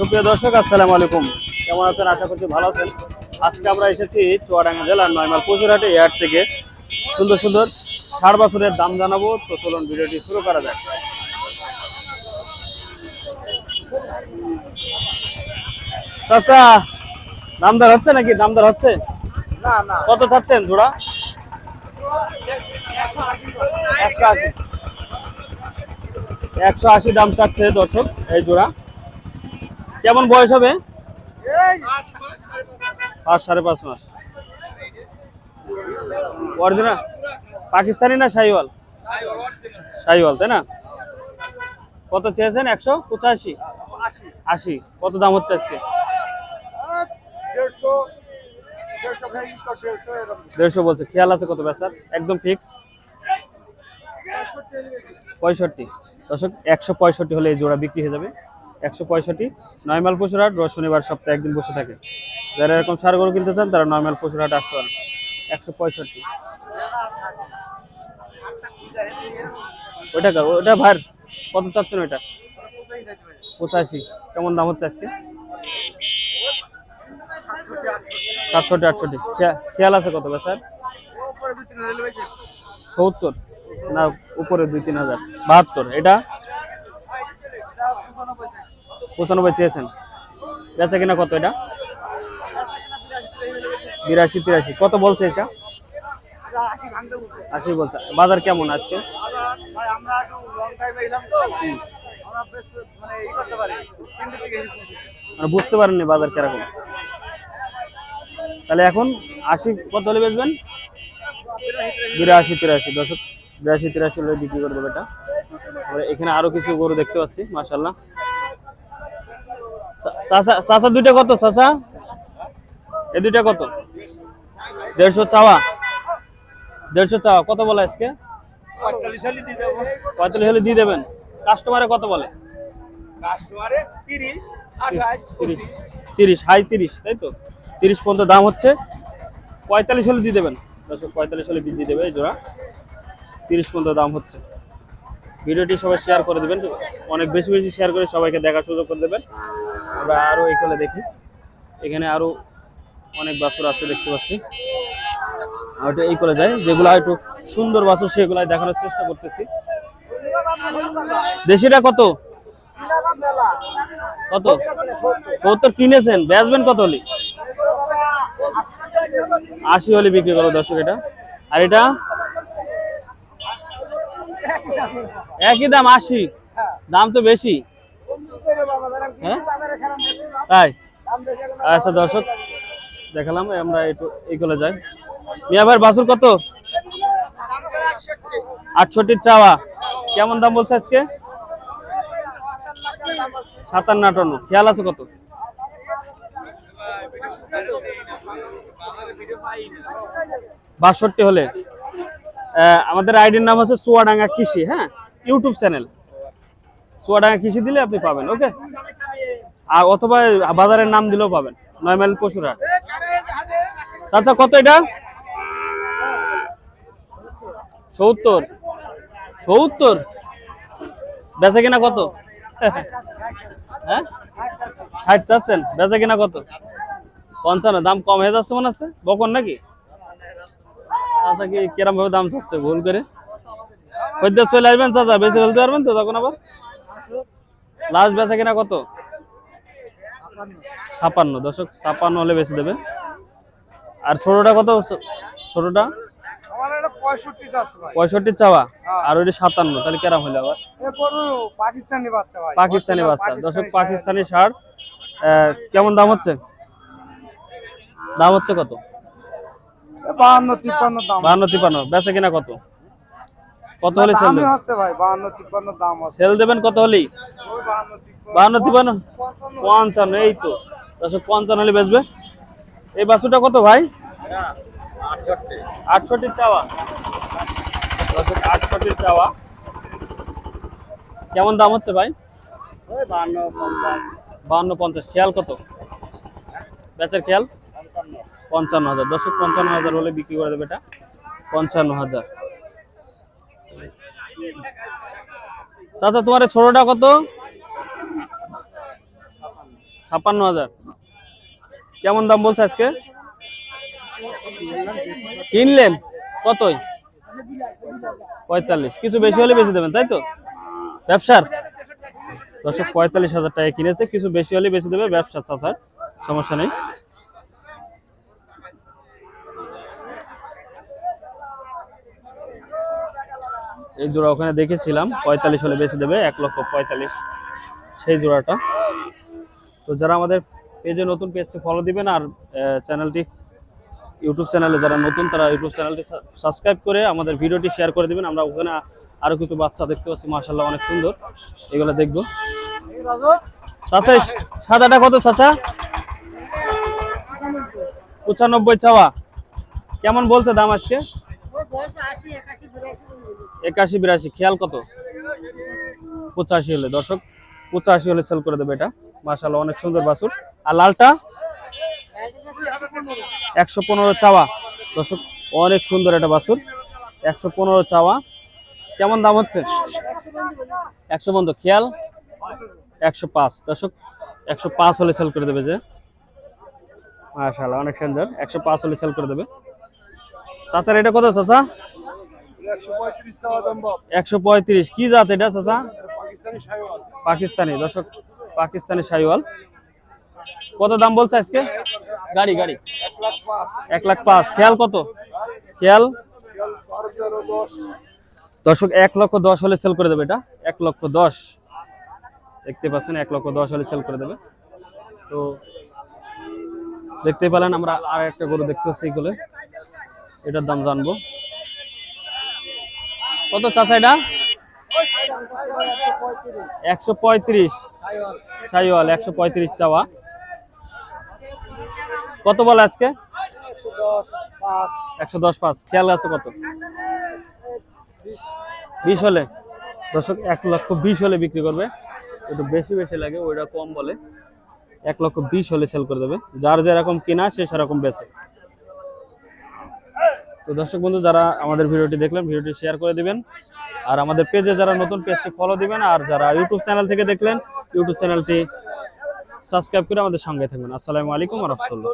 সুপ্রিয় দর্শক, আসসালামু আলাইকুম। কেমন আছেন? আশা করছি ভালো আছেন। আজকে আমরা এসেছি চুয়াডাঙ্গা জেলার নয়মাল পশুরহাটে এয়ার থেকে সুন্দর সুন্দর ষাঁড় বাছুরের দাম জানাবো। তো চলুন ভিডিওটি শুরু করা যাক। চাচা, দামদার হচ্ছে নাকি? দামদার হচ্ছে না না কত চাচ্ছেন জোড়া? 180 180 দাম চাচ্ছে দর্শক এই জোড়া। কেমন বয়স হবে? এই 5.5 মাস। অরিজিনাল পাকিস্তানি না শাহিওয়াল? শাহিওয়াল, তাই না? কত চেয়েছেন? 185 80। কত দাম হচ্ছে আজকে? 150 বলছে। খেয়াল আছে কত বেচার? একদম ফিক্স 65। দর্শক 165 হলে এই জোড়া বিক্রি হয়ে যাবে। 165। নয়মাল পশুরহাট রোজ শনিবার সপ্তাহে একদিন বসে থাকে। যারা এরকম ষাঁড় গরু কিনতে চান তারা নয়মাল পশুরহাট আসতে পারেন। 165। ওইটা ভাই কত চাচ্ছেন? ওইটা 85। কেমন দাম হচ্ছে আজকে? 67 68। খেয়াল আছে কত বেচার? 70 না উপরে 2-3 হাজার। 72। এটা 95 চেয়েছেন। বেচা কিনা কত? এটা 82 83। কত বলছে এটা? 80 বলছে। বাজার কেমন আজকে? মানে বুঝতে পারেননি বাজার কিরকম। তাহলে এখন 80 কত হলে বেচবেন? 82 83। দর্শক 82 83 হলে বিক্রি করে দেবে এটা। এখানে আরো কিছু গরু দেখতে পাচ্ছি, মাশাআল্লাহ। চাচা দুইটা কত চাচা? এই দুইটা কত? 150 চাওয়া। 150 চাওয়া। কত বলে আজকে? 45 হলে দিয়ে দেবেন। কাস্টমারে কত বলে? কাস্টমারে 30 28 30 হাই 30, তাই তো? 30 পর্যন্ত দাম হচ্ছে। 45 হলে দিয়ে দেবেন। দর্শক 45 হলে দিয়ে দেবে এই জোড়া। 30 পর্যন্ত দাম হচ্ছে। ভিডিওটি সবাই শেয়ার করে দিবেন, অনেক বেশি বেশি শেয়ার করে সবাইকে দেখার সুযোগ করে দেবেন। আমরা আরো এই কোলে দেখি, এখানে আরো অনেক বাছুর আছে দেখতে পাচ্ছি। আর এই কোলে যাই, যেগুলো একটু সুন্দর বাছুর সেগুলাই দেখানোর চেষ্টা করতেছি। দেশিটা কত? কত? 70 কিনেছেন, বেচবেন কত হলে? 80 হলে বিক্রি করো দর্শক এটা। আর এটা একই দাম 80। দাম তো বেশি। হ্যাঁ তাই? আচ্ছা দর্শক দেখালাম। আমরা একটু এইগুলো যাই। মিয়া ভাইয়ের বাছুর কত? 68 চাওয়া। কেমন দাম বলছে আজকে? 57 58। খেয়াল আছে কত? 62 হলে। আমাদের আইডির নাম হচ্ছে চুয়াডাঙ্গা কৃষি, হ্যাঁ, ইউটিউব চ্যানেল। চুয়াডাঙ্গা কৃষি দিলে আপনি পাবেন, ওকে। আর অথবা বাজারের নাম দিলেও পাবেন, নয়মাইল পশুরহাট। চাচা কত এটা? 70 70। বেচা কিনা কত? হ্যাঁ 60 চাচ্ছেন। বেচা কিনা কত? 55। দাম কম হয়ে যাচ্ছে মনে আছে, বকন নাকি? আচ্ছা, কি কিরম ভাবে দাম চাচ্ছে ভুল করে? খদ্দের চলে আসবেন চাচা, বেশি ফেলতে পারবেন তো তখন আবার? লাস্ট বেচা কিনা কত? 56। দর্শক 56 হলে বেশি দেবে। আর ছোটটা কত? ছোটটা 65 চাওয়া। আর ওইটা 57। তাহলে কেরাম হলো আবার? পাকিস্তানি বাচ্চা ভাই, পাকিস্তানি বাচ্চা। দর্শক পাকিস্তানি ষাঁড়। কেমন দাম হচ্ছে? দাম হচ্ছে কত? 52 53 দাম। 52 53। বেচা কিনা কত? কত হলে সেল দেবেন? হচ্ছে ভাই 52 53 দাম আছে। সেল দেবেন কত হলেই? 52 53 55। এই তো দর্শক 55 হলে বেচবে। এই বাছুরটা কত ভাই? 68 চাওয়া। দর্শক 68 চাওয়া। কেমন দাম হচ্ছে ভাই? 52 50। খেয়াল কত? বেচার খেয়াল 55,000। দর্শক 55,000 হলে বিক্রি করে দেবে এটা। 55,000। চাচা তোমার ছোটটা কত? 56,000। কেমন দাম বলছে আজকে? কিনলেন কতই? 45। কিছু বেশি হলে বেশি দেবেন তাই তো? ব্যবসার দর্শক 45,000 টাকা কিনেছে, কিছু বেশি হলে বেশি দেবে, ব্যবসা চাচার, সমস্যা নেই। এই জোড়া ওখানে দেখেছিলাম 45 হলে বেশি দেবে, 1,45,000 সেই জোড়াটা। তো যারা আমাদের পেজে নতুন, পেজটি ফলো দিবেন, আর চ্যানেলটি, ইউটিউব চ্যানেলে যারা নতুন তারা ইউটিউব চ্যানেলটি সাবস্ক্রাইব করে আমাদের ভিডিওটি শেয়ার করে দিবেন। আমরা ওখানে আরো কিছু বাচ্চা দেখতে পাচ্ছি, মাশাআল্লাহ অনেক সুন্দর, এগুলো দেখবো। চাচা সাদাটা কত চাচা? 95 চাওয়া। কেমন বলছে দাম আজকে? 81-82। খেয়াল কত? 85 হলে দর্শক, 85 হলে সেল করে দেবে এটা। মাশাআল্লাহ অনেক সুন্দর বাছুর। আর লালটা 115 চাওয়া দর্শক, অনেক সুন্দর একটা বাছুর, 115 চাওয়া। কেমন দাম হচ্ছে? 100 বন্ধ। খেয়াল 105 দর্শক, 105 হলে সেল করে দেবে যে। মাশাআল্লাহ অনেক সুন্দর, 105 হলে সেল করে দেবে। চাচার এটা কত চাচা? 135। কি জাত এটা চাচা? পাকিস্তানি দর্শক, পাকিস্তানি শাহিওয়াল। কত দাম বলছে আজকে? গাড়ি 1,05,000। খেয়াল কত? খেয়াল দর্শক 1,10,000 হলে সেল করে দেবে এটা, 1,10,000 দেখতে পাচ্ছেন, 1,10,000 হলে সেল করে দেবে। তো দেখতে পেলেন, আমরা আর একটা গরু দেখতে পাচ্ছি, এগুলো এটার দাম জানবো। কত চাচা এটা? 135 শাহিওয়াল, 135 চাওয়া। কত বলে আজকে? 110,500। খেয়াল আছে কত? 20 হলে দর্শক, 1,20,000 হলে বিক্রি করবে। একটু বেশি বেশি লাগে, ওইটা কম বলে। 1,20,000 হলে সেল করে দেবে। যার যেরকম কিনা সে সেরকম বেচে। তো দর্শক বন্ধু, যারা আমাদের ভিডিওটি দেখলেন, ভিডিওটি শেয়ার করে দিবেন। আর আমাদের পেজে যারা নতুন, পেজটি ফলো দিবেন। আর যারা ইউটিউব চ্যানেল থেকে দেখলেন, ইউটিউব চ্যানেলটি সাবস্ক্রাইব করে আমাদের সঙ্গে থাকবেন। আসসালামু আলাইকুম ওয়া রাহমাতুল্লাহ।